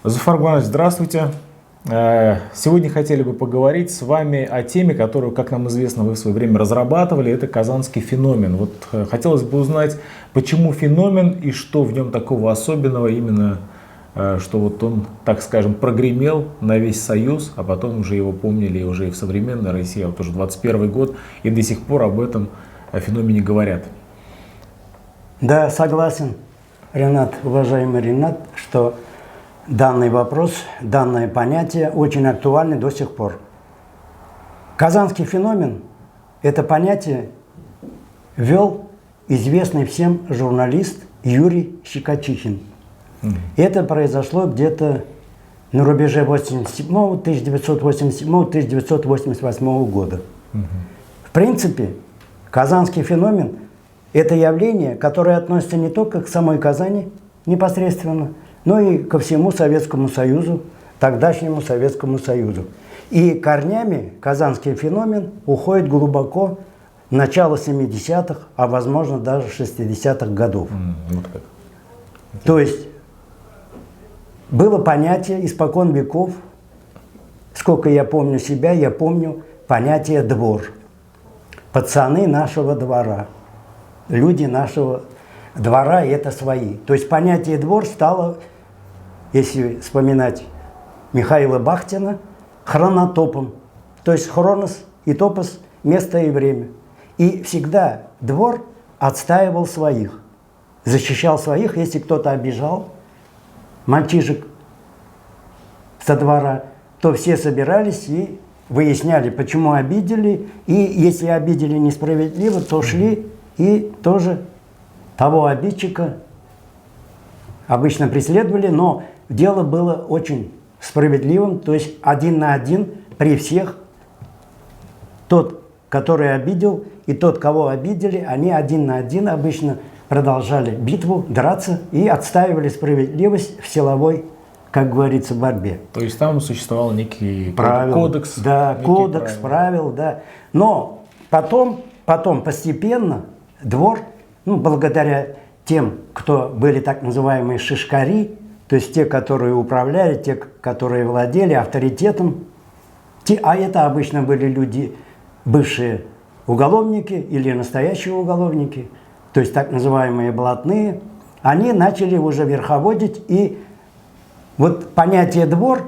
Зафар Гуанович, здравствуйте. Сегодня хотели бы поговорить с вами о теме, которую, как нам известно, вы в свое время разрабатывали. Это казанский феномен. Вот хотелось бы узнать, почему феномен и что в нем такого особенного именно, что вот он, так скажем, прогремел на весь Союз, а потом уже его помнили уже и в современной России, вот уже 21 год, и до сих пор об этом феномене говорят. Да, согласен, Ренат, уважаемый Ренат, что данный вопрос, данное понятие очень актуальны до сих пор. Казанский феномен – это понятие ввел известный всем журналист Юрий Щекочихин. Это произошло где-то на рубеже 1987-1988 года. В принципе, казанский феномен – это явление, которое относится не только к самой Казани непосредственно, но и ко всему Советскому Союзу, тогдашнему Советскому Союзу. И корнями казанский феномен уходит глубоко в начало 70-х, а возможно даже 60-х годов. Вот как. То есть было понятие испокон веков, сколько я помню себя, я помню понятие «двор». Пацаны нашего двора, люди нашего двора – это свои. То есть понятие «двор» стало, если вспоминать Михаила Бахтина, хронотопом. То есть хронос и топос – место и время. И всегда двор отстаивал своих, защищал своих, если кто-то обижал мальчишек со двора, то все собирались и выясняли, почему обидели. И если обидели несправедливо, то шли и тоже того обидчика обычно преследовали, но дело было очень справедливым, то есть 1 на 1 при всех. Тот, который обидел, и тот, кого обидели, они 1 на 1 обычно продолжали битву, драться и отстаивали справедливость в силовой, как говорится, борьбе. То есть там существовал некий кодекс. Да, кодекс, правил, да. Но потом постепенно двор, благодаря тем, кто были так называемые шишкари, то есть те, которые управляли, те, которые владели авторитетом, а это обычно были люди, бывшие уголовники или настоящие уголовники, то есть так называемые блатные, они начали уже верховодить, и вот понятие «двор»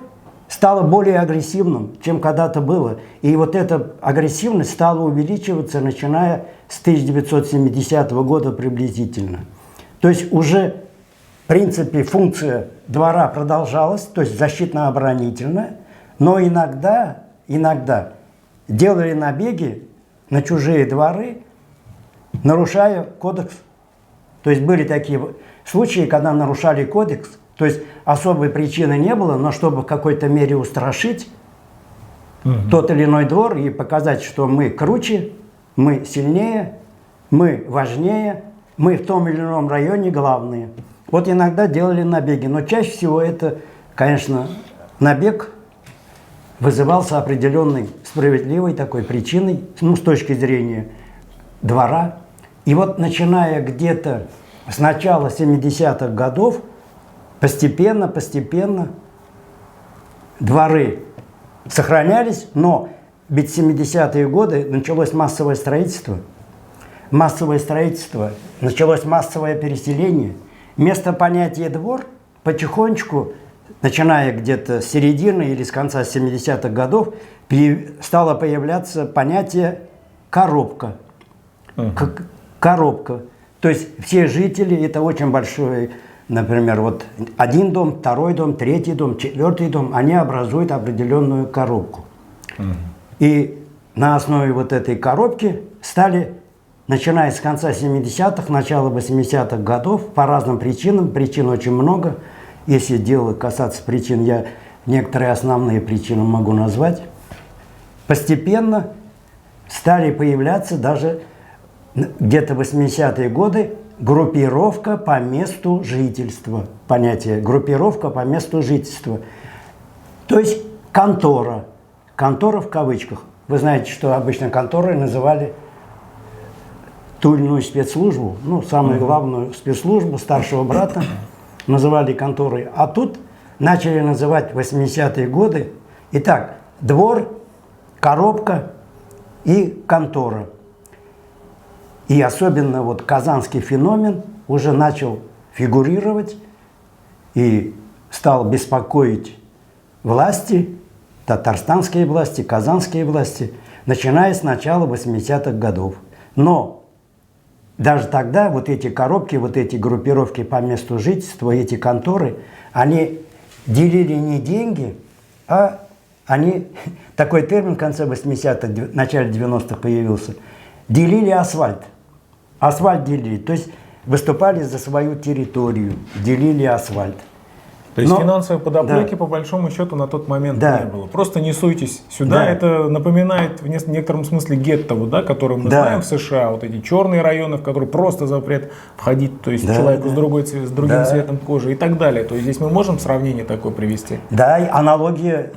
стало более агрессивным, чем когда-то было. И вот эта агрессивность стала увеличиваться, начиная с 1970 года приблизительно. То есть уже, в принципе, функция двора продолжалась, то есть защитно-оборонительная, но иногда делали набеги на чужие дворы, нарушая кодекс. То есть были такие случаи, когда нарушали кодекс, то есть особой причины не было, но чтобы в какой-то мере устрашить тот или иной двор и показать, что мы круче, мы сильнее, мы важнее, мы в том или ином районе главные. Вот иногда делали набеги, но чаще всего это, конечно, набег вызывался определенной справедливой такой причиной, с точки зрения двора. И вот начиная где-то с начала 70-х годов, постепенно дворы сохранялись, но ведь в 70-е годы началось массовое строительство, началось массовое переселение. Вместо понятия «двор» потихонечку, начиная где-то с середины или с конца 70-х годов, стало появляться понятие «коробка». Коробка. То есть все жители, это очень большой, например, вот один дом, второй дом, третий дом, четвертый дом, они образуют определенную коробку. И на основе вот этой коробки стали, начиная с конца 70-х, начала 80-х годов, по разным причинам, причин очень много. Если дело касаться причин, я некоторые основные причины могу назвать. Постепенно стали появляться даже где-то 80-е годы группировка по месту жительства. Понятие группировка по месту жительства. То есть контора. Контора в кавычках. Вы знаете, что обычно конторой называли ту или иную спецслужбу, самую главную спецслужбу старшего брата называли конторой. А тут начали называть 80-е годы. Итак, двор, коробка и контора. И особенно вот казанский феномен уже начал фигурировать и стал беспокоить власти, татарстанские власти, казанские власти, начиная с начала 80-х годов. Но даже тогда вот эти коробки, вот эти группировки по месту жительства, эти конторы, они делили не деньги, а они, такой термин в конце 80-х, в начале 90-х появился, делили асфальт. Асфальт делили, то есть выступали за свою территорию, делили асфальт. То есть финансовой подоплеки, по большому счету, на тот момент не было. Просто не суйтесь сюда. Это напоминает в некотором смысле гетто, да, который мы знаем в США. Вот эти черные районы, в которые просто запрет входить, то есть человеку с другим цветом кожи и так далее. То есть здесь мы можем сравнение такое привести? Да, и аналогия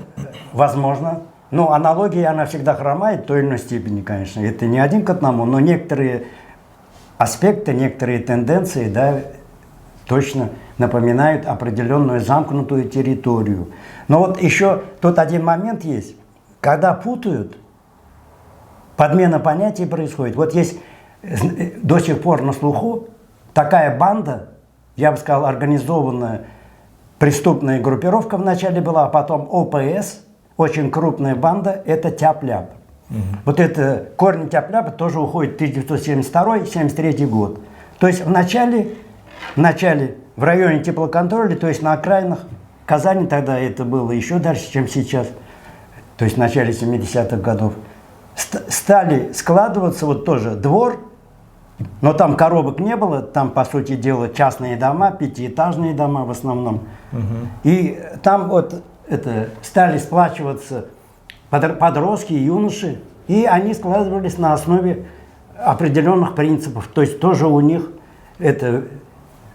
возможно. Но аналогия, она всегда хромает в той или иной степени, конечно. Это не один к одному, но некоторые аспекты, некоторые тенденции, да, точно напоминают определенную замкнутую территорию. Но вот еще тут один момент есть. Когда путают, подмена понятий происходит. Вот есть до сих пор на слуху такая банда, я бы сказал, организованная преступная группировка вначале была, а потом ОПС, очень крупная банда, это Тяп-Ляп. Вот это корень Тяп-Ляпа тоже уходит в 1972-1973 год. То есть в начале в районе теплоконтроля, то есть на окраинах Казани, тогда это было еще дальше, чем сейчас, то есть в начале 70-х годов, стали складываться вот тоже двор, но там коробок не было, там, по сути дела, частные дома, пятиэтажные дома в основном. И там вот это, стали сплачиваться подростки, юноши, и они складывались на основе определенных принципов. То есть тоже у них это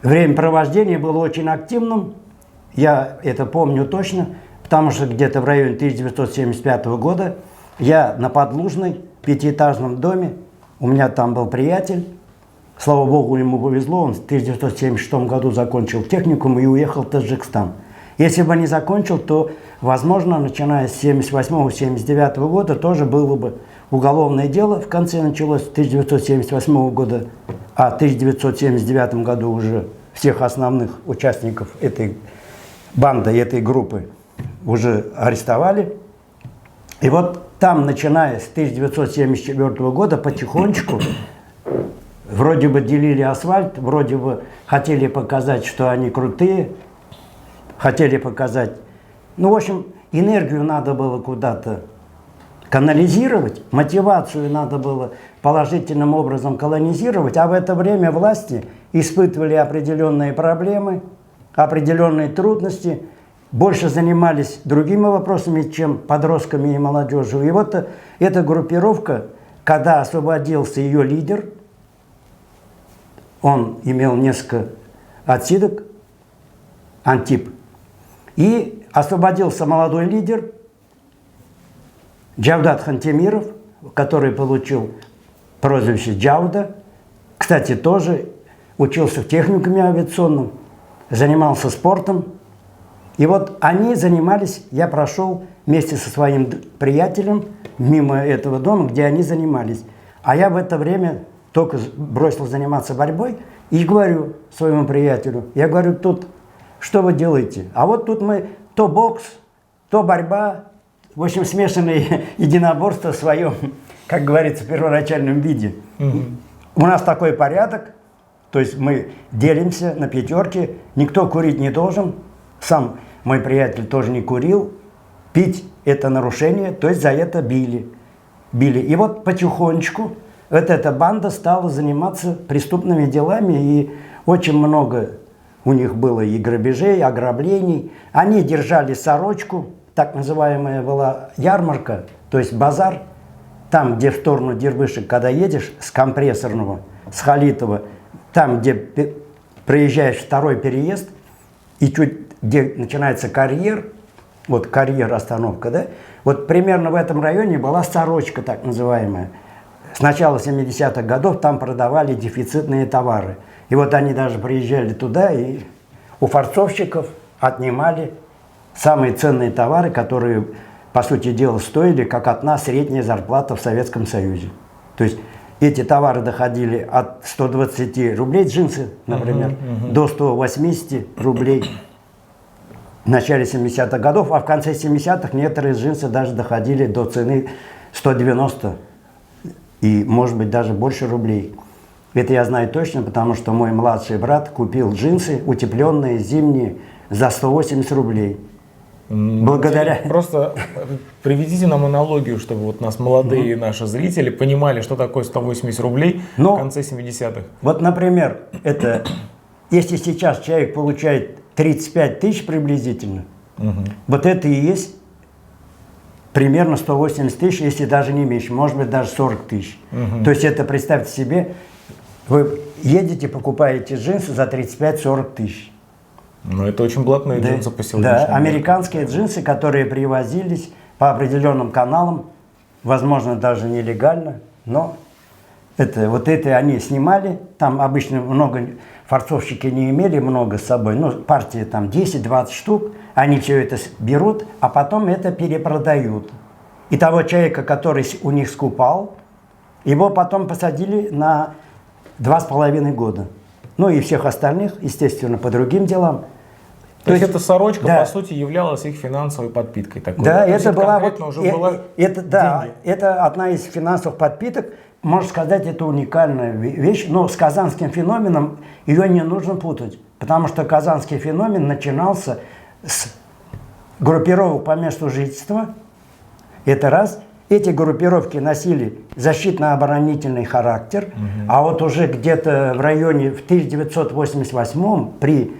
времяпровождение было очень активным, я это помню точно, потому что где-то в районе 1975 года я на Подлужной пятиэтажном доме, у меня там был приятель, слава богу, ему повезло, он в 1976 году закончил техникум и уехал в Таджикистан. Если бы не закончил, то, возможно, начиная с 1978-1979 года тоже было бы уголовное дело. В конце началось с 1978 года, а в 1979 году уже всех основных участников этой банды, этой группы уже арестовали. И вот там, начиная с 1974 года, потихонечку вроде бы делили асфальт, вроде бы хотели показать, что они крутые, хотели показать. Ну, в общем, энергию надо было куда-то канализировать, мотивацию надо было положительным образом колонизировать, а в это время власти испытывали определенные проблемы, определенные трудности, больше занимались другими вопросами, чем подростками и молодежью. И вот эта группировка, когда освободился ее лидер, он имел несколько отсидок, Антип, и освободился молодой лидер Джавдат Хантемиров, который получил прозвище Джауда. Кстати, тоже учился в техникуме авиационном, занимался спортом. И вот они занимались, я прошел вместе со своим приятелем мимо этого дома, где они занимались. А я в это время только бросил заниматься борьбой и говорю своему приятелю, я говорю, тут что вы делаете? А вот тут мы то бокс, то борьба, в общем, смешанное единоборство в своем, как говорится, первоначальном виде. У нас такой порядок, то есть мы делимся на пятерки, никто курить не должен, сам мой приятель тоже не курил, пить это нарушение, то есть за это били. И вот потихонечку вот эта банда стала заниматься преступными делами, и очень много у них было и грабежей, ограблений. Они держали сорочку, так называемая была ярмарка, то есть базар, там, где в сторону Дербышек, когда едешь с Компрессорного, с Халитова, там, где проезжаешь второй переезд, и чуть где начинается карьер, вот карьер остановка, да, вот примерно в этом районе была сорочка, так называемая. С начала 70-х годов там продавали дефицитные товары. И вот они даже приезжали туда и у форцовщиков отнимали самые ценные товары, которые, по сути дела, стоили, как одна средняя зарплата в Советском Союзе. То есть эти товары доходили от 120 рублей, джинсы, например, до 180 рублей в начале 70-х годов, а в конце 70-х некоторые джинсы даже доходили до цены 190 и, может быть, даже больше рублей. Это я знаю точно, потому что мой младший брат купил джинсы утепленные, зимние, за 180 рублей. Благодаря... Просто приведите нам аналогию, чтобы вот нас молодые наши зрители понимали, что такое 180 рублей в конце 70-х. Вот, например, это, если сейчас человек получает 35 тысяч приблизительно, вот это и есть примерно 180 тысяч, если даже не меньше, может быть, даже 40 тысяч. То есть это, представьте себе, вы едете, покупаете джинсы за 35-40 тысяч. Ну, это очень блатные джинсы по сегодняшнему Да, американские джинсы, которые привозились по определенным каналам, возможно, даже нелегально, но вот это они снимали, там обычно много, форцовщики не имели много с собой, ну, партии там 10-20 штук, они все это берут, а потом это перепродают. И того человека, который у них скупал, его потом посадили на 2,5 года. Ну и всех остальных, естественно, по другим делам. То есть эта сорочка, по сути, являлась их финансовой подпиткой такой. Да, это была это одна из финансовых подпиток. Можно сказать, это уникальная вещь. Но с казанским феноменом ее не нужно путать. Потому что казанский феномен начинался с группировок по месту жительства. Это раз. Эти группировки носили защитно-оборонительный характер, а вот уже где-то в районе в 1988 при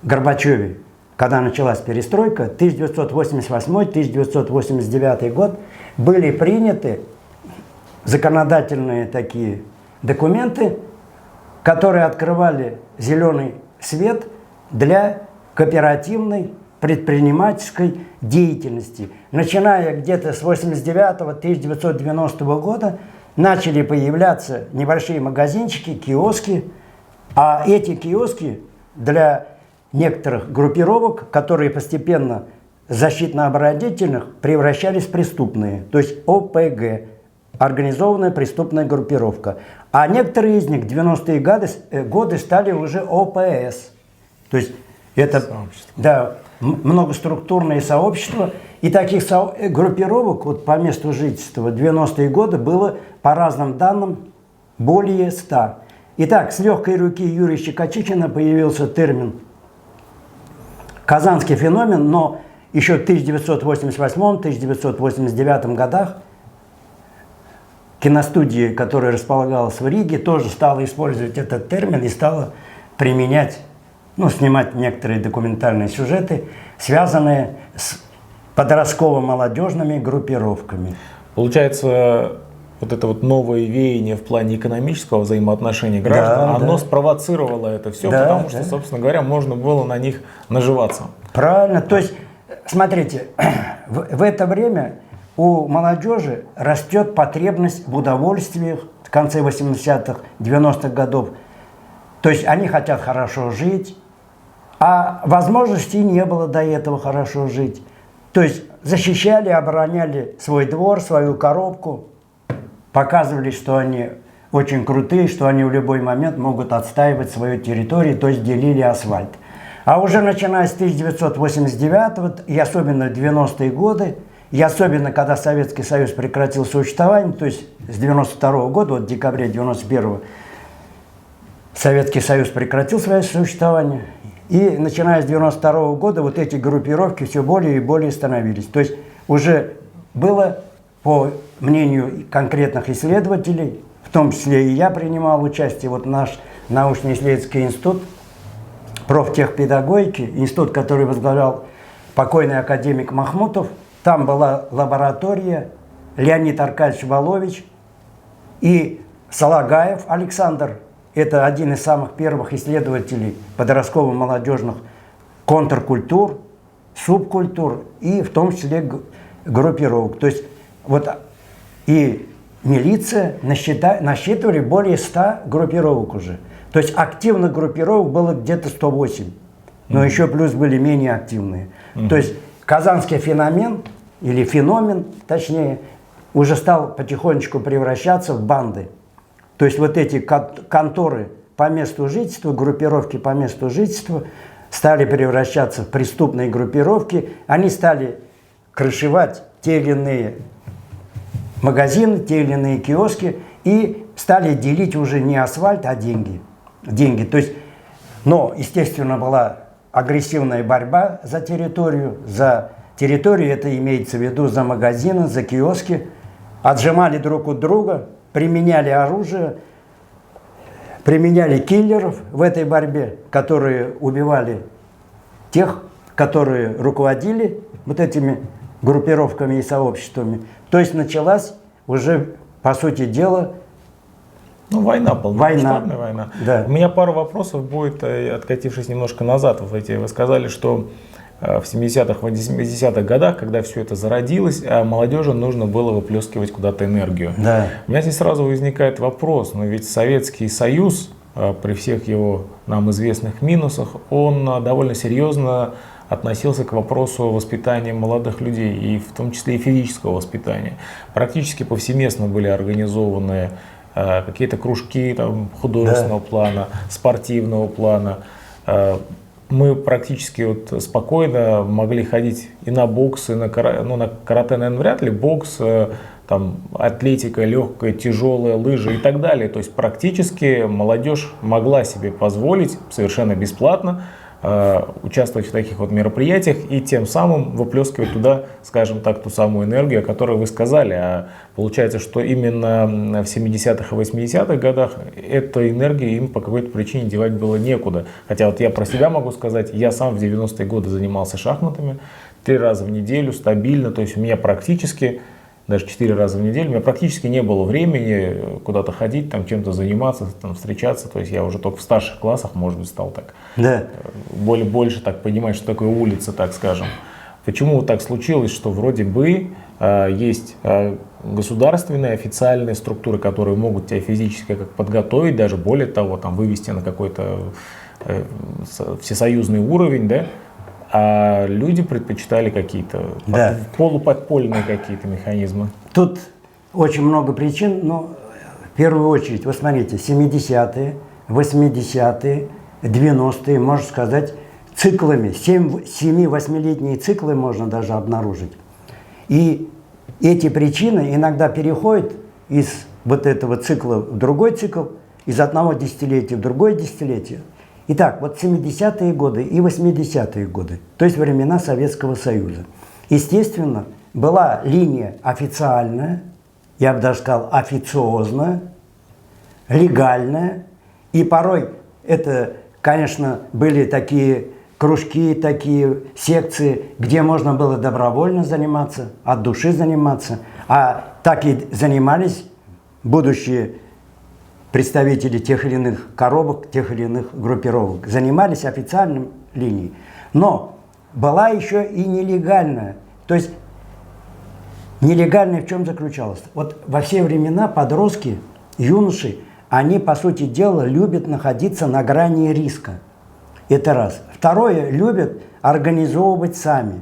Горбачеве, когда началась перестройка, 1988-1989 год, были приняты законодательные такие документы, которые открывали зеленый свет для кооперативной предпринимательской деятельности. Начиная где-то с 1989-1990 года начали появляться небольшие магазинчики, киоски, а эти киоски для некоторых группировок, которые постепенно защитно-оборонительных превращались в преступные, то есть ОПГ, организованная преступная группировка. А некоторые из них в 90-е годы стали уже ОПС, то есть это многоструктурные сообщества. И таких группировок вот, по месту жительства в 90-е годы было, по разным данным, более 100. Итак, с легкой руки Юрия Щекочихина появился термин «казанский феномен», но еще в 1988-1989 годах киностудия, которая располагалась в Риге, тоже стала использовать этот термин и стала применять, снимать некоторые документальные сюжеты, связанные с подростково-молодежными группировками. Получается, вот это вот новое веяние в плане экономического взаимоотношения граждан, оно спровоцировало это все, потому что, собственно говоря, можно было на них наживаться. Правильно. То есть, смотрите, в это время у молодежи растет потребность в удовольствиях в конце 80-х, 90-х годов. То есть они хотят хорошо жить, а возможности не было до этого хорошо жить. То есть защищали, обороняли свой двор, свою коробку, показывали, что они очень крутые, что они в любой момент могут отстаивать свою территорию, то есть делили асфальт. А уже начиная с 1989 и особенно в 90-е годы, и особенно когда Советский Союз прекратил существование, то есть с 92 года, вот в декабре 91 Советский Союз прекратил свое существование, и начиная с 92 года вот эти группировки все более и более становились. То есть уже было, по мнению конкретных исследователей, в том числе и я принимал участие, вот наш научно-исследовательский институт профтехпедагогики, институт, который возглавлял покойный академик Махмутов, там была лаборатория, Леонид Аркадьевич Волович и Салагаев Александр. Это один из самых первых исследователей подростково-молодежных контркультур, субкультур и в том числе группировок. То есть вот и милиция насчитывали более 100 группировок уже. То есть активных группировок было где-то 108. но еще плюс были менее активные. То есть казанский феномен, или феномен, точнее, уже стал потихонечку превращаться в банды. То есть вот эти конторы по месту жительства, группировки по месту жительства стали превращаться в преступные группировки. Они стали крышевать те или иные магазины, те или иные киоски и стали делить уже не асфальт, а деньги. То есть, но, естественно, была агрессивная борьба за территорию. За территорию, это имеется в виду за магазины, за киоски. Отжимали друг от друга, применяли оружие, применяли киллеров в этой борьбе, которые убивали тех, которые руководили вот этими группировками и сообществами. То есть началась уже, по сути дела, война, полномасштабная война. Да. У меня пару вопросов будет, откатившись немножко назад. Вы сказали, что в 70-х, 80-х годах, когда все это зародилось, молодежи нужно было выплескивать куда-то энергию. Да. У меня здесь сразу возникает вопрос, но ведь Советский Союз, при всех его нам известных минусах, он довольно серьезно относился к вопросу воспитания молодых людей, и в том числе и физического воспитания. Практически повсеместно были организованы какие-то кружки там, художественного плана, спортивного плана. Мы практически вот спокойно могли ходить и на бокс, и на карате, на карате, наверное, вряд ли, бокс, там, атлетика, легкая, тяжелая, лыжи и так далее. То есть практически молодежь могла себе позволить совершенно бесплатно участвовать в таких вот мероприятиях и тем самым выплескивать туда, скажем так, ту самую энергию, о которой вы сказали. А получается, что именно в 70-х и 80-х годах этой энергии им по какой-то причине девать было некуда. Хотя вот я про себя могу сказать, я сам в 90-е годы занимался шахматами 3 раза в неделю стабильно, то есть у меня практически, даже 4 раза в неделю, у меня практически не было времени куда-то ходить, там чем-то заниматься, там, встречаться. То есть я уже только в старших классах, может быть, стал так больше так понимать, что такое улица, так скажем. Почему вот так случилось, что вроде бы есть государственные официальные структуры, которые могут тебя физически как подготовить, даже более того, там, вывести на какой-то всесоюзный уровень, да? А люди предпочитали какие-то полуподпольные какие-то механизмы. Тут очень много причин, но в первую очередь, вы смотрите, 70-е, 80-е, 90-е, можно сказать, циклами, 7-8-летние циклы можно даже обнаружить. И эти причины иногда переходят из вот этого цикла в другой цикл, из одного десятилетия в другое десятилетие. Итак, вот 70-е годы и 80-е годы, то есть времена Советского Союза. Естественно, была линия официальная, я бы даже сказал официозная, легальная, и порой это, конечно, были такие кружки, такие секции, где можно было добровольно заниматься, от души заниматься, а так и занимались будущие представители тех или иных коробок, тех или иных группировок, занимались официальной линией. Но была еще и нелегальная. То есть нелегальная в чем заключалась? Вот во все времена подростки, юноши, они, по сути дела, любят находиться на грани риска. Это раз. Второе, любят организовывать сами.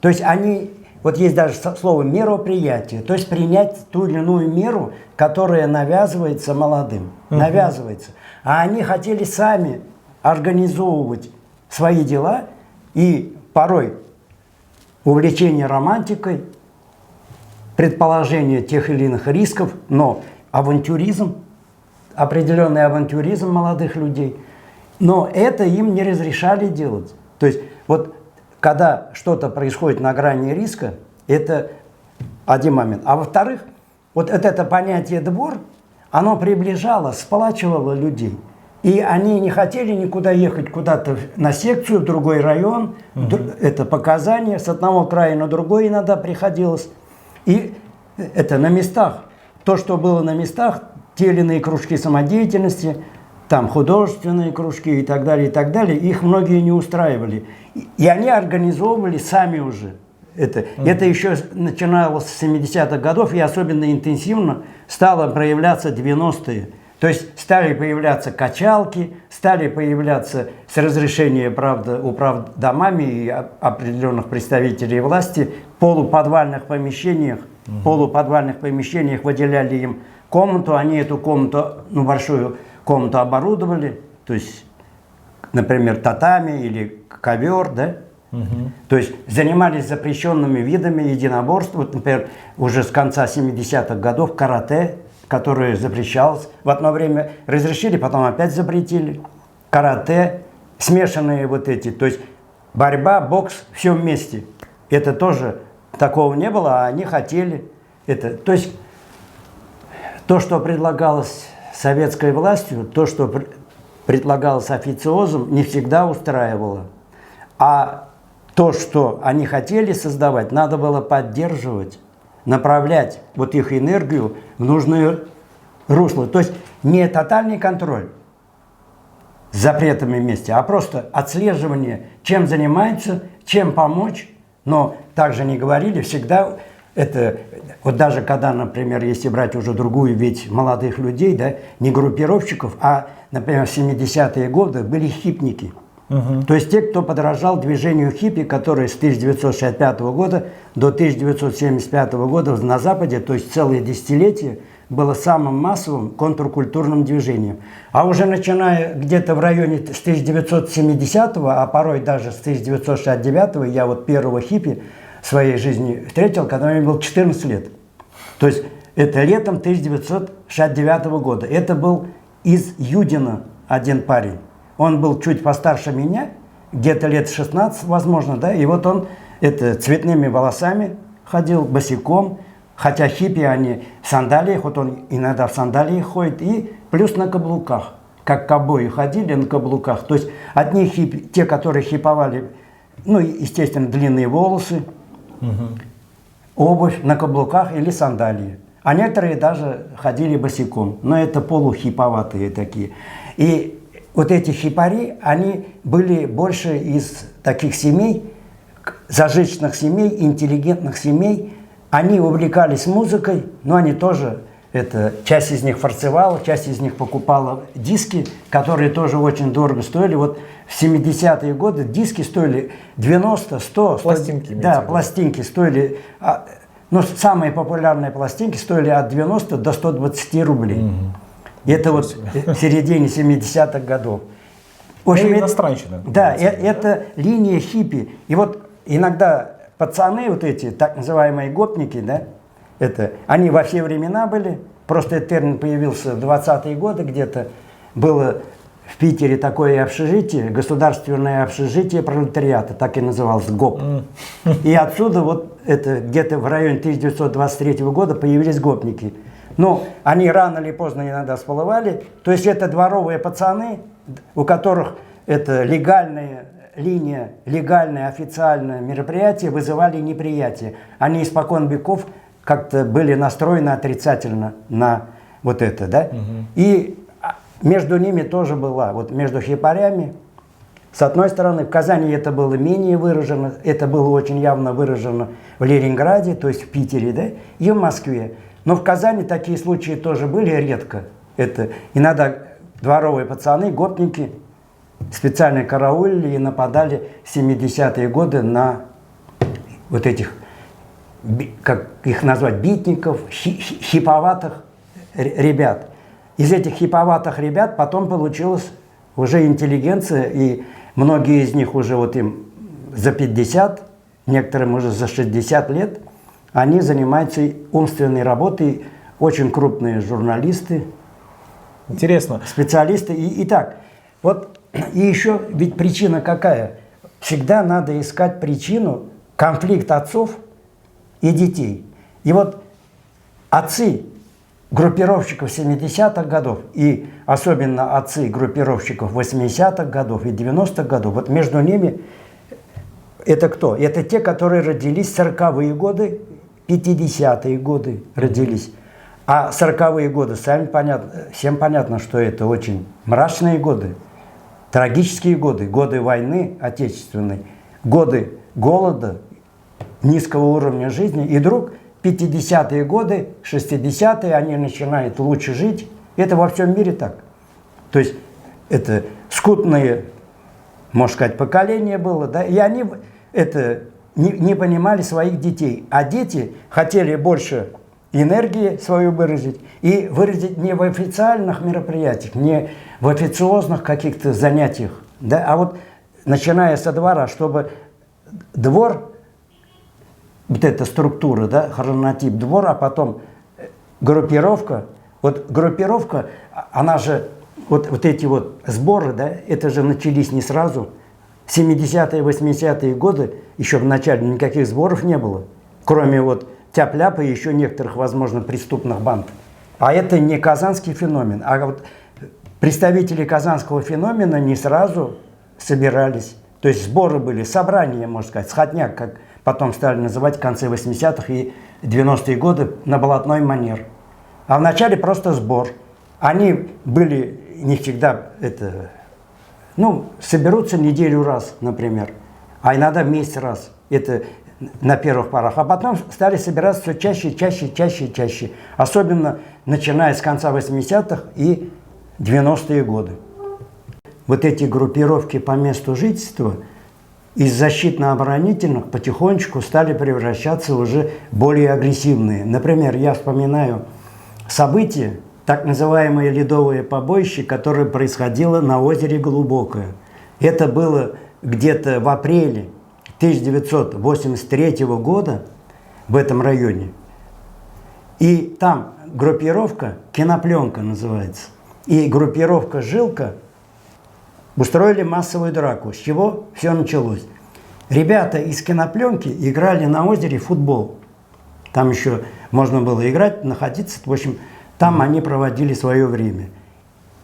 То есть они, вот есть даже слово мероприятие, то есть принять ту или иную меру, которая навязывается молодым. Навязывается. А они хотели сами организовывать свои дела, и порой увлечение романтикой, предположение тех или иных рисков, но авантюризм, определенный авантюризм молодых людей, но это им не разрешали делать. То есть вот когда что-то происходит на грани риска, это один момент. А во-вторых, вот это понятие «двор», оно приближало, сплачивало людей. И они не хотели никуда ехать, куда-то на секцию, в другой район. Это показания, с одного края на другой иногда приходилось. И это на местах. То, что было на местах, те или иные кружки самодеятельности, там художественные кружки и так далее, их многие не устраивали. И они организовывали сами уже это. Это еще начиналось с 70-х годов, и особенно интенсивно стало проявляться 90-е. То есть стали появляться качалки, стали появляться с разрешения, правда, управдомами и определенных представителей власти в полуподвальных помещениях. В полуподвальных помещениях выделяли им комнату, они эту комнату, ну, большую комнату оборудовали, то есть, например, татами или ковер, да? То есть занимались запрещенными видами единоборств. Вот, например, уже с конца 70-х годов карате, которое запрещалось. В одно время разрешили, потом опять запретили. Карате, смешанные вот эти, то есть борьба, бокс, все вместе. Это тоже такого не было, а они хотели это. То есть то, что предлагалось советской властью, то, что предлагалось официозом, не всегда устраивало. А то, что они хотели создавать, надо было поддерживать, направлять вот их энергию в нужное русло. То есть не тотальный контроль с запретами вместе, а просто отслеживание, чем занимается, чем помочь. Но также не говорили, всегда это, вот даже когда, например, если брать уже другую ведь молодых людей, да, не группировщиков, а, например, в 70-е годы были хипники. То есть те, кто подражал движению хиппи, которое с 1965 года до 1975 года на Западе, то есть целые десятилетия, было самым массовым контркультурным движением. А уже начиная где-то в районе с 1970-го, а порой даже с 1969-го, я вот первого хиппи в своей жизни встретил, когда мне было 14 лет. То есть это летом 1969 года. Это был из Юдина один парень. Он был чуть постарше меня, где-то лет 16, возможно, да, и вот он цветными волосами ходил, босиком, хотя хиппи они в сандалиях, вот он иногда в сандалиях ходит, и плюс на каблуках, как ковбои ходили на каблуках. То есть одни хиппи, те, которые хиповали, ну, естественно, длинные волосы, обувь на каблуках или сандалии. А некоторые даже ходили босиком, но это полухиповатые такие. И вот эти хипари, они были больше из таких семей, зажиточных семей, интеллигентных семей. Они увлекались музыкой, но они тоже, часть из них фарцевала, часть из них покупала диски, которые тоже очень дорого стоили. Вот в 70-е годы диски стоили 90, 100. Пластинки. Да, пластинки стоили, но самые популярные пластинки стоили от 90 до 120 рублей. И это вот в середине 70-х годов. В общем, иностранщина. Да, это линия хиппи. И вот иногда пацаны, вот эти так называемые гопники, да, они во все времена были. Просто этот термин появился в 20-е годы где-то. Было в Питере такое общежитие, государственное общежитие пролетариата, так и называлось, ГОП. И отсюда вот где-то в районе 1923 года появились гопники. Но они рано или поздно иногда всплывали. То есть это дворовые пацаны, у которых это легальная линия, легальное официальное мероприятие вызывали неприятие. Они испокон веков как-то были настроены отрицательно на вот это, да? И между ними тоже была, вот между хипарями, с одной стороны, в Казани это было менее выражено, это было очень явно выражено в Ленинграде, то есть в Питере, да, и в Москве. Но в Казани такие случаи тоже были редко. Это иногда дворовые пацаны, гопники, специально караулили и нападали в 70-е годы на вот этих, как их назвать, битников, хиповатых ребят. Из этих хиповатых ребят потом получилась уже интеллигенция, и многие из них уже вот им за 50, некоторым уже за 60 лет, они занимаются умственной работой, очень крупные журналисты. Интересно. Специалисты. Итак, вот и еще ведь причина какая? Всегда надо искать причину конфликта отцов и детей. И вот отцы группировщиков 70-х годов и особенно отцы группировщиков 80-х годов и 90-х годов, вот между ними это кто? Это те, которые родились в 40-е годы, 50-е годы родились. А 40-е годы, всем понятно, что это очень мрачные годы, трагические годы, годы войны отечественной, годы голода, низкого уровня жизни. И вдруг 50-е годы, 60-е, они начинают лучше жить. Это во всем мире так. То есть это скудные, можно сказать, поколение было, да, и они это не понимали своих детей. А дети хотели больше энергии свою выразить, и выразить не в официальных мероприятиях, не в официозных каких-то занятиях, да, а вот начиная со двора, чтобы двор, вот эта структура, да, хронотип двор, а потом группировка. Вот группировка, она же, вот эти вот сборы, да, это же начались не сразу. В 70-е, 80-е годы еще в начале никаких сборов не было, кроме вот тяп-ляпа и еще некоторых, возможно, преступных банд. А это не казанский феномен. А вот представители казанского феномена не сразу собирались. То есть сборы были, собрания, можно сказать, сходняк, как потом стали называть в конце 80-х и 90-е годы на блатной манер. А вначале просто сбор. Они были не всегда, соберутся неделю раз, например, а иногда месяц раз. Это на первых порах. А потом стали собираться все чаще, чаще. Особенно начиная с конца 80-х и 90-е годы. Вот эти группировки по месту жительства из защитно-оборонительных потихонечку стали превращаться уже в более агрессивные. Например, я вспоминаю события, так называемое ледовое побоище, которое происходило на озере Глубокое. Это было где-то в апреле 1983 года в этом районе. И там группировка, кинопленка называется, и группировка «Жилка» устроили массовую драку. С чего все началось? Ребята из кинопленки играли на озере в футбол. Там еще можно было играть, находиться. В общем, там они проводили свое время.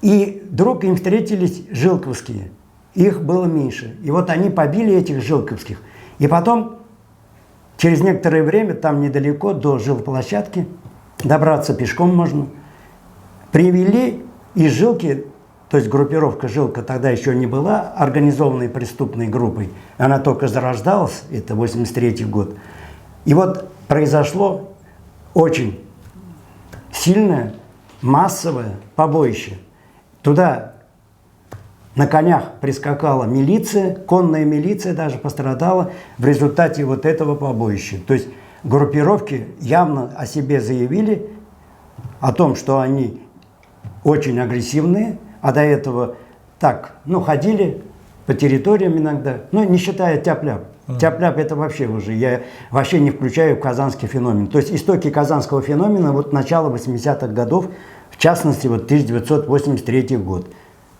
И вдруг им встретились жилковские. Их было меньше. И вот они побили этих жилковских. И потом, через некоторое время, там недалеко до жилплощадки, добраться пешком можно, привели из жилки, то есть группировка «Жилка» тогда еще не была организованной преступной группой, она только зарождалась, это 83-й год. И вот произошло очень сильное, массовое побоище. Туда на конях прискакала милиция, конная милиция даже пострадала в результате вот этого побоища. То есть группировки явно о себе заявили, о том, что они очень агрессивные, а до этого так, ходили по территориям иногда, не считая тяп-ляп. Тяп-ляп это вообще уже, я вообще не включаю в казанский феномен. То есть истоки казанского феномена вот начало 80-х годов, в частности вот 1983 год.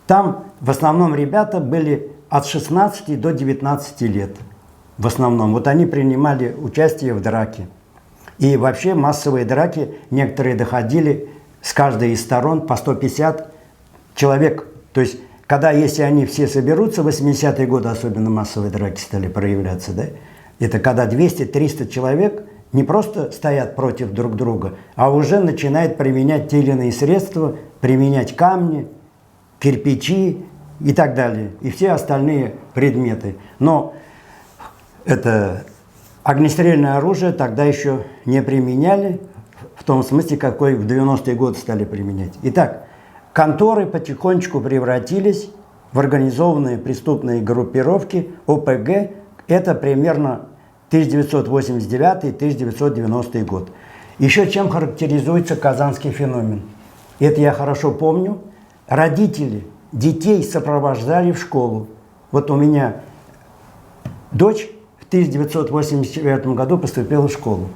Там в основном ребята были от 16 до 19 лет. В основном. Вот они принимали участие в драке. И вообще массовые драки, некоторые доходили с каждой из сторон по 150 человек. То есть, если они все соберутся, в 80-е годы особенно массовые драки стали проявляться, да? Это когда 200-300 человек не просто стоят против друг друга, а уже начинают применять те или иные средства, применять камни, кирпичи и так далее, и все остальные предметы. Но это огнестрельное оружие тогда еще не применяли, в том смысле, какой в 90-е годы стали применять. Итак, конторы потихонечку превратились в организованные преступные группировки ОПГ. Это примерно 1989-1990 год. Еще чем характеризуется казанский феномен? Это я хорошо помню. Родители детей сопровождали в школу. Вот у меня дочь в 1989 году поступила в школу.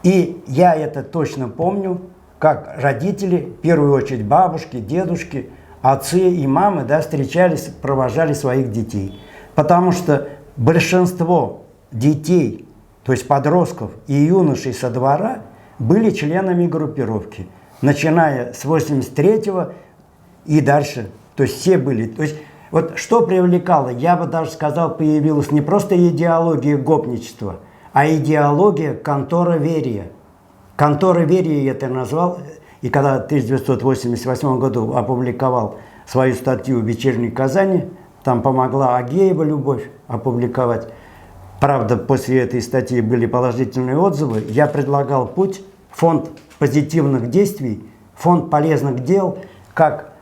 И я это точно помню, как родители, в первую очередь бабушки, дедушки, отцы и мамы, встречались, провожали своих детей. Потому что большинство детей, то есть подростков и юношей со двора, были членами группировки, начиная с 83-го и дальше. То есть все были. То есть вот что привлекало, я бы даже сказал, появилась не просто идеология гопничества, а идеология контороверия. Контороверие я это назвал, и когда в 1988 году опубликовал свою статью в «Вечерней Казани», там помогла Агеева Любовь опубликовать. Правда, после этой статьи были положительные отзывы. Я предлагал путь, фонд позитивных действий, фонд полезных дел, как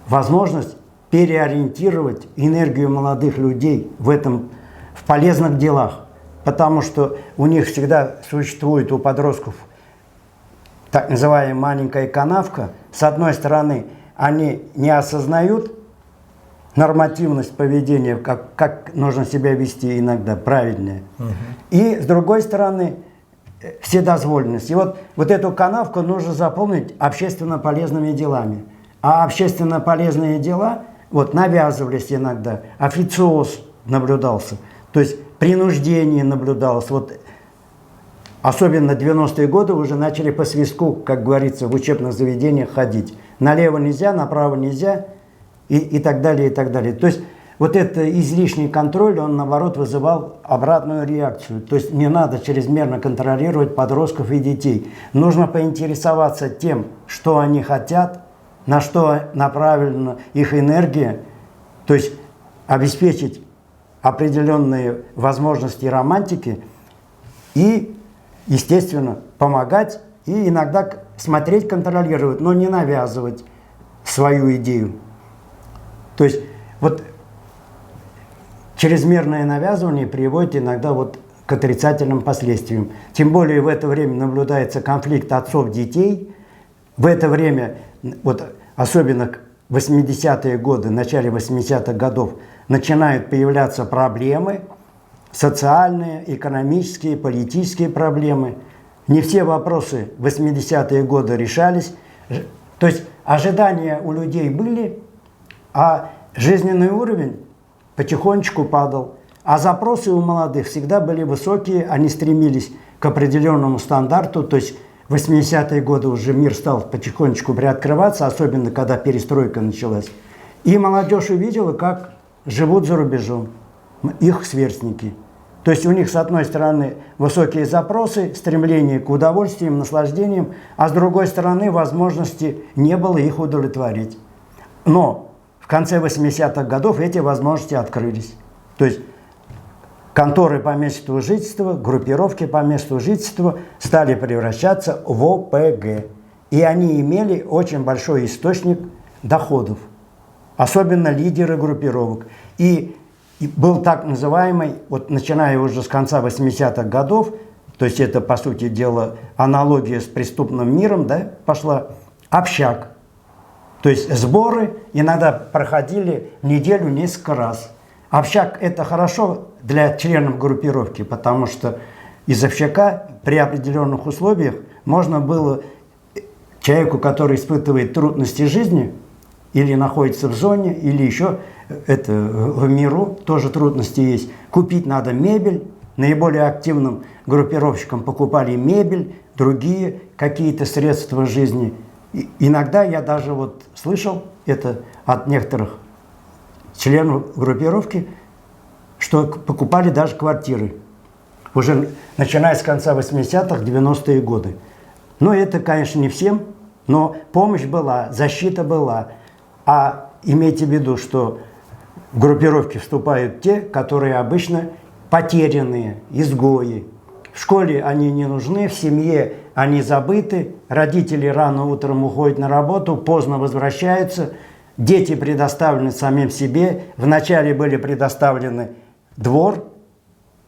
возможность переориентировать энергию молодых людей в полезных делах. Потому что у них всегда существует, у подростков, так называемая маленькая канавка. С одной стороны, они не осознают нормативность поведения, как нужно себя вести иногда правильно. И с другой стороны, вседозволенность. И вот эту канавку нужно заполнить общественно полезными делами. А общественно полезные дела навязывались иногда, официоз наблюдался, то есть принуждение наблюдалось. Особенно 90-е годы уже начали по свистку, как говорится, в учебных заведениях ходить. Налево нельзя, направо нельзя и так далее, и так далее. То есть это излишний контроль, он наоборот вызывал обратную реакцию. То есть не надо чрезмерно контролировать подростков и детей. Нужно поинтересоваться тем, что они хотят, на что направлена их энергия, то есть обеспечить определенные возможности романтики и, естественно, помогать и иногда смотреть, контролировать, но не навязывать свою идею. То есть чрезмерное навязывание приводит иногда к отрицательным последствиям. Тем более в это время наблюдается конфликт отцов-детей. В это время, особенно в 80-е годы, в начале 80-х годов, начинают появляться проблемы, социальные, экономические, политические проблемы. Не все вопросы в 80-е годы решались. То есть ожидания у людей были, а жизненный уровень потихонечку падал. А запросы у молодых всегда были высокие, они стремились к определенному стандарту, то есть в 80-е годы уже мир стал потихонечку приоткрываться, особенно когда перестройка началась. И молодежь увидела, как живут за рубежом их сверстники. То есть у них, с одной стороны, высокие запросы, стремление к удовольствиям, наслаждениям, а с другой стороны, возможности не было их удовлетворить. Но в конце 80-х годов эти возможности открылись. То есть конторы по месту жительства, группировки по месту жительства стали превращаться в ОПГ. И они имели очень большой источник доходов. Особенно лидеры группировок. И был так называемый, начиная уже с конца 80-х годов, то есть это, по сути дела, аналогия с преступным миром, пошла, общак. То есть сборы иногда проходили в неделю несколько раз. Общак – это хорошо для членов группировки, потому что из общака при определенных условиях можно было человеку, который испытывает трудности жизни, или находится в зоне, или еще в миру тоже трудности есть. Купить надо мебель. Наиболее активным группировщикам покупали мебель, другие какие-то средства жизни. И иногда я даже слышал это от некоторых членов группировки, что покупали даже квартиры. Уже начиная с конца 80-х, 90-е годы. Но это, конечно, не всем, но помощь была, защита была. А имейте в виду, что в группировки вступают те, которые обычно потерянные, изгои. В школе они не нужны, в семье они забыты, родители рано утром уходят на работу, поздно возвращаются, дети предоставлены самим себе. Вначале были предоставлены двор,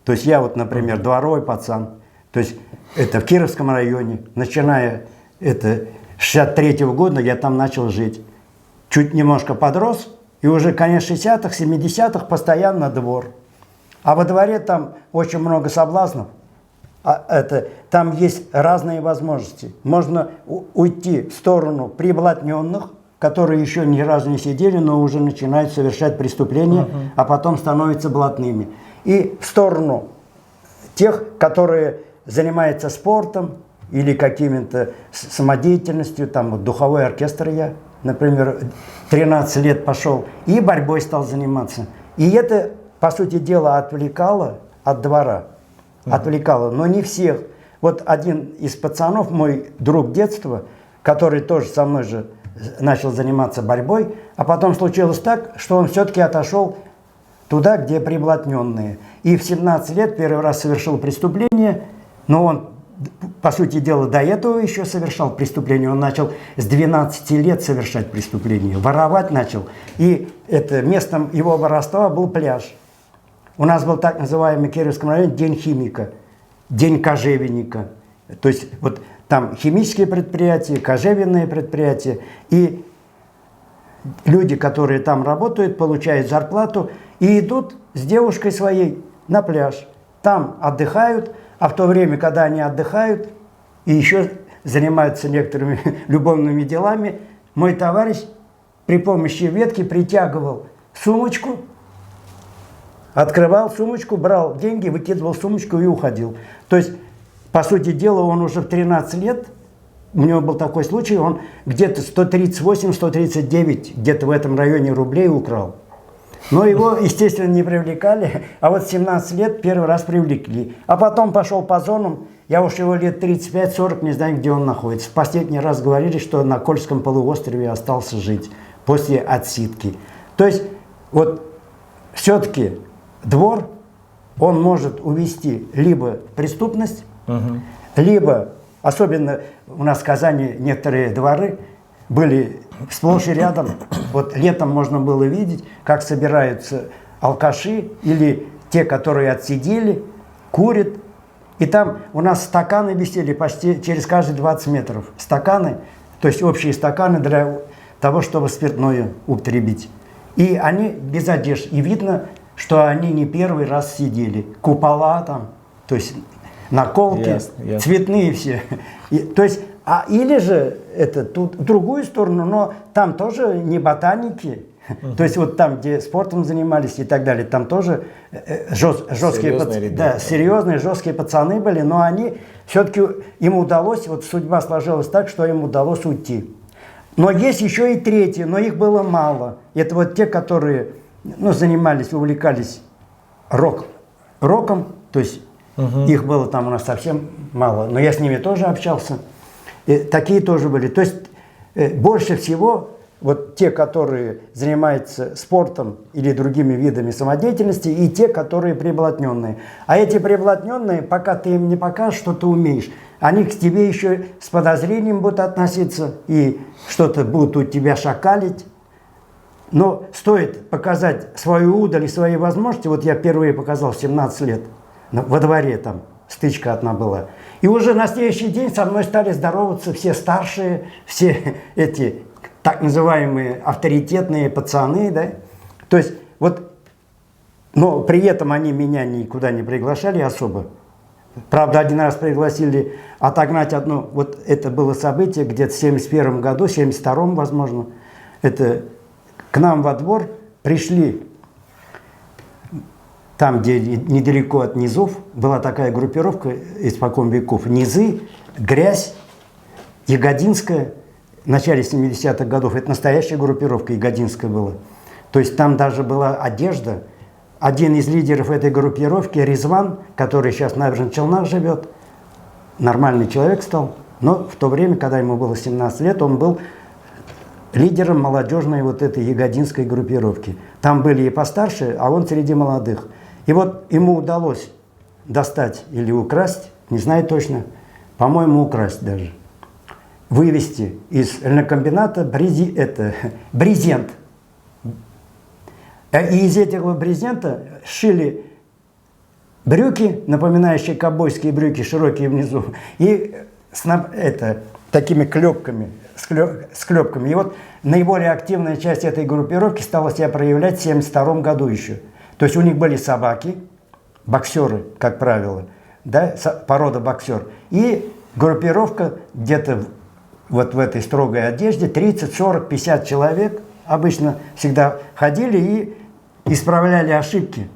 то есть я например, дворовый пацан, то есть это в Кировском районе, начиная с 63-го года я там начал жить. Чуть немножко подрос, и уже конец 60-х, 70-х постоянно двор. А во дворе там очень много соблазнов. Там есть разные возможности. Можно уйти в сторону приблотненных, которые еще ни разу не сидели, но уже начинают совершать преступления, а потом становятся блатными. И в сторону тех, которые занимаются спортом или какими-то самодеятельностью, там духовой оркестр я, например, 13 лет пошел, и борьбой стал заниматься. И это, по сути дела, отвлекало от двора. Отвлекало, но не всех. Один из пацанов, мой друг детства, который тоже со мной же начал заниматься борьбой, а потом случилось так, что он все-таки отошел туда, где приблотненные. И в 17 лет первый раз совершил преступление, но он по сути дела, до этого еще совершал преступление. Он начал с 12 лет совершать преступление, воровать начал. И это, местом его воровства был пляж. У нас был так называемый в Кировском районе день химика, день кожевенника. То есть вот там химические предприятия, кожевенные предприятия. И люди, которые там работают, получают зарплату и идут с девушкой своей на пляж. Там отдыхают, а в то время, когда они отдыхают и еще занимаются некоторыми любовными делами, мой товарищ при помощи ветки притягивал сумочку, открывал сумочку, брал деньги, выкидывал сумочку и уходил. То есть, по сути дела, он уже в 13 лет, у него был такой случай, он где-то 138-139, где-то в этом районе рублей украл. Но его, естественно, не привлекали, а вот 17 лет первый раз привлекли. А потом пошел по зонам, я уж его лет 35-40, не знаю, где он находится. В последний раз говорили, что на Кольском полуострове остался жить после отсидки. То есть, вот все-таки двор, он может увести либо преступность, либо, особенно у нас в Казани некоторые дворы были сплошь и рядом. Вот летом можно было видеть, как собираются алкаши или те, которые отсидели, курят. И там у нас стаканы висели почти через каждые 20 метров. Стаканы, то есть общие стаканы для того, чтобы спиртное употребить. И они без одежды. И видно, что они не первый раз сидели. Купола там, то есть наколки, цветные все. И, то есть, или же это тут в другую сторону, но там тоже не ботаники. То есть вот там, где спортом занимались и так далее, там тоже жесткие, серьезные, жесткие пацаны были, но они все-таки, им удалось, вот судьба сложилась так, что им удалось уйти. Но есть еще и третьи, но их было мало. Это вот те, которые занимались, увлекались роком, то есть их было там у нас совсем мало, но я с ними тоже общался. И такие тоже были. То есть больше всего вот те, которые занимаются спортом или другими видами самодеятельности, и те, которые приблотненные. А эти приблотненные, пока ты им не покажешь, что ты умеешь, они к тебе еще с подозрением будут относиться и что-то будут у тебя шакалить. Но стоит показать свою удаль и свои возможности. Вот я впервые показал в 17 лет во дворе, там стычка одна была. И уже на следующий день со мной стали здороваться все старшие, все эти так называемые авторитетные пацаны, да. То есть вот, но при этом они меня никуда не приглашали особо. Правда, один раз пригласили отогнать одну, вот это было событие где-то в 71 году, 72-м, возможно, это к нам во двор пришли, там, где недалеко от низов, была такая группировка испокон веков, низы, грязь, Ягодинская, в начале 70-х годов, это настоящая группировка Ягодинская была. То есть там даже была одежда. Один из лидеров этой группировки, Резван, который сейчас в Набережных Челнах живет, нормальный человек стал, но в то время, когда ему было 17 лет, он был лидером молодежной вот этой Ягодинской группировки. Там были и постарше, а он среди молодых. И вот ему удалось достать или украсть, не знаю точно, по-моему, украсть даже, вывести из льнокомбината брезент. И из этого брезента шили брюки, напоминающие ковбойские брюки, широкие внизу, и такими клепками, с клепками. И вот наиболее активная часть этой группировки стала себя проявлять в 1972 году еще. То есть у них были собаки, боксеры, как правило, да, порода боксер. И группировка где-то вот в этой строгой одежде, 30, 40, 50 человек обычно всегда ходили и исправляли ошибки.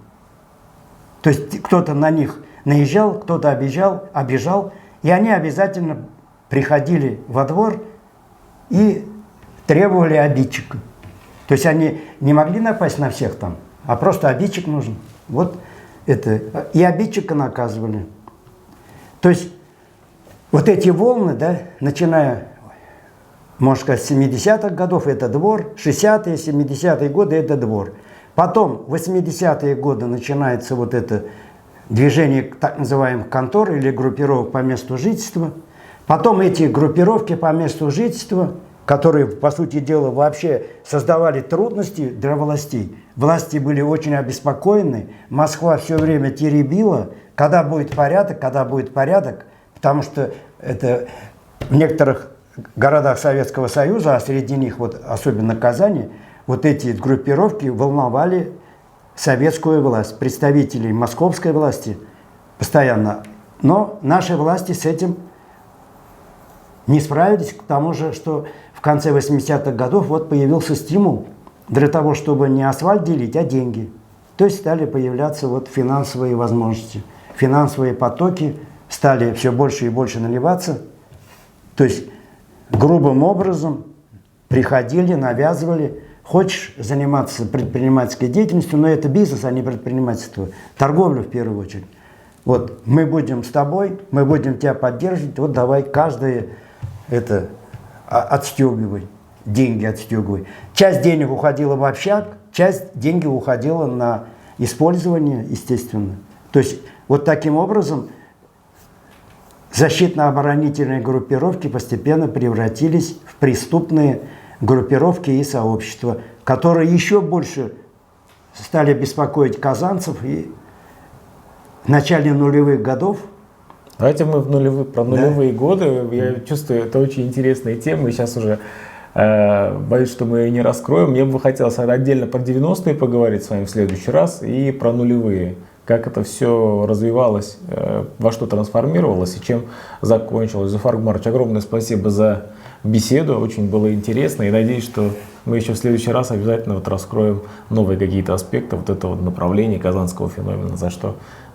То есть кто-то на них наезжал, кто-то обижал, и они обязательно приходили во двор и требовали обидчика. То есть они не могли напасть на всех там, а просто обидчик нужен. Вот это. И обидчика наказывали. То есть вот эти волны, да, начиная, можно сказать, с 70-х годов это двор, 60-е, 70-е годы это двор. Потом, в 80-е годы начинается вот это движение так называемых контор или группировок по месту жительства. Потом эти группировки по месту жительства, которые, по сути дела, вообще создавали трудности для властей. Власти были очень обеспокоены, Москва все время теребила, когда будет порядок, потому что это в некоторых городах Советского Союза, а среди них вот особенно Казани, вот эти группировки волновали советскую власть, представителей московской власти постоянно. Но наши власти с этим не справились, к тому же, что в конце 80-х годов вот появился стимул для того, чтобы не асфальт делить, а деньги. То есть стали появляться вот финансовые возможности. Финансовые потоки стали все больше и больше наливаться. То есть грубым образом приходили, навязывали. Хочешь заниматься предпринимательской деятельностью, но это бизнес, а не предпринимательство. Торговля в первую очередь. Вот мы будем с тобой, мы будем тебя поддерживать, вот давай каждое это отстегивай, деньги отстегивай. Часть денег уходила в общак, часть денег уходила на использование, естественно. То есть вот таким образом защитно-оборонительные группировки постепенно превратились в преступные группировки и сообщества, которые еще больше стали беспокоить казанцев. И в начале нулевых годов. Давайте мы про нулевые годы. Я чувствую, это очень интересная тема. И сейчас уже боюсь, что мы ее не раскроем. Мне бы хотелось отдельно про 90-е поговорить с вами в следующий раз и про нулевые. Как это все развивалось, во что трансформировалось и чем закончилось. Зуфар Гумарович, огромное спасибо за беседу, очень было интересно. И надеюсь, что мы еще в следующий раз обязательно вот раскроем новые какие-то аспекты вот этого направления казанского феномена,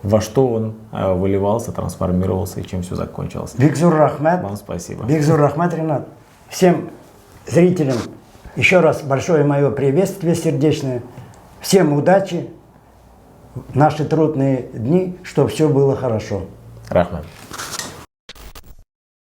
во что он выливался, трансформировался и чем все закончилось. Бигзур Рахмет. Вам спасибо. Бигзур Рахмет, Ринат. Всем зрителям еще раз большое мое приветствие сердечное. Всем удачи в наши трудные дни, чтобы все было хорошо. Рахмет.